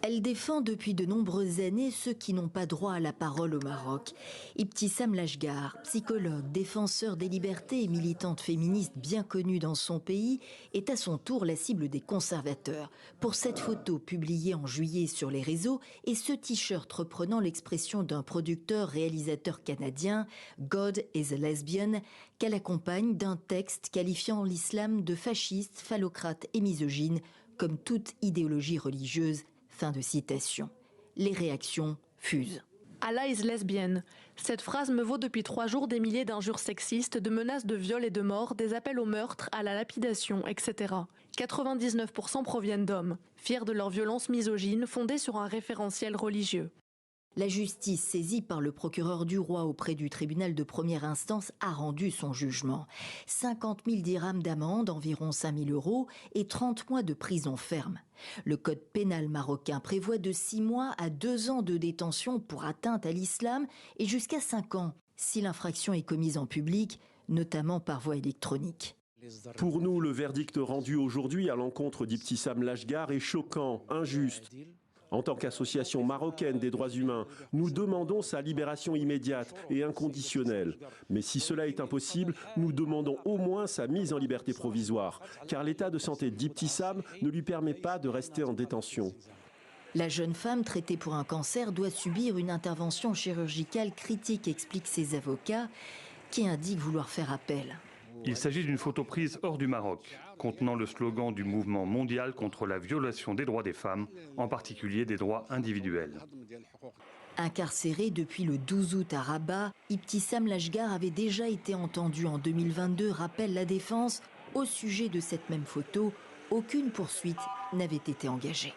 Elle défend depuis de nombreuses années ceux qui n'ont pas droit à la parole au Maroc. Ibtissam Lachgar, psychologue, défenseur des libertés et militante féministe bien connue dans son pays, est à son tour la cible des conservateurs. Pour cette photo publiée en juillet sur les réseaux et ce t-shirt reprenant l'expression d'un producteur-réalisateur canadien, God is a lesbian, qu'elle accompagne d'un texte qualifiant l'islam de fasciste, phallocrate et misogyne, comme toute idéologie religieuse. Fin de citation. Les réactions fusent. Allah is lesbienne. Cette phrase me vaut depuis 3 jours des milliers d'injures sexistes, de menaces de viol et de mort, des appels au meurtre, à la lapidation, etc. 99% proviennent d'hommes, fiers de leur violence misogyne fondée sur un référentiel religieux. La justice, saisie par le procureur du roi auprès du tribunal de première instance, a rendu son jugement. 50 000 dirhams d'amende, environ 5 000 euros, et 30 mois de prison ferme. Le code pénal marocain prévoit de 6 mois à 2 ans de détention pour atteinte à l'islam et jusqu'à 5 ans si l'infraction est commise en public, notamment par voie électronique. Pour nous, le verdict rendu aujourd'hui à l'encontre d'Ibtissam Lachgar est choquant, injuste. En tant qu'association marocaine des droits humains, nous demandons sa libération immédiate et inconditionnelle. Mais si cela est impossible, nous demandons au moins sa mise en liberté provisoire, car l'état de santé d'Ibtissam ne lui permet pas de rester en détention. La jeune femme traitée pour un cancer doit subir une intervention chirurgicale critique, expliquent ses avocats, qui indiquent vouloir faire appel. Il s'agit d'une photo prise hors du Maroc, contenant le slogan du mouvement mondial contre la violation des droits des femmes, en particulier des droits individuels. Incarcéré depuis le 12 août à Rabat, Ibtissam Lachgar avait déjà été entendu en 2022, rappelle la défense. Au sujet de cette même photo, aucune poursuite n'avait été engagée.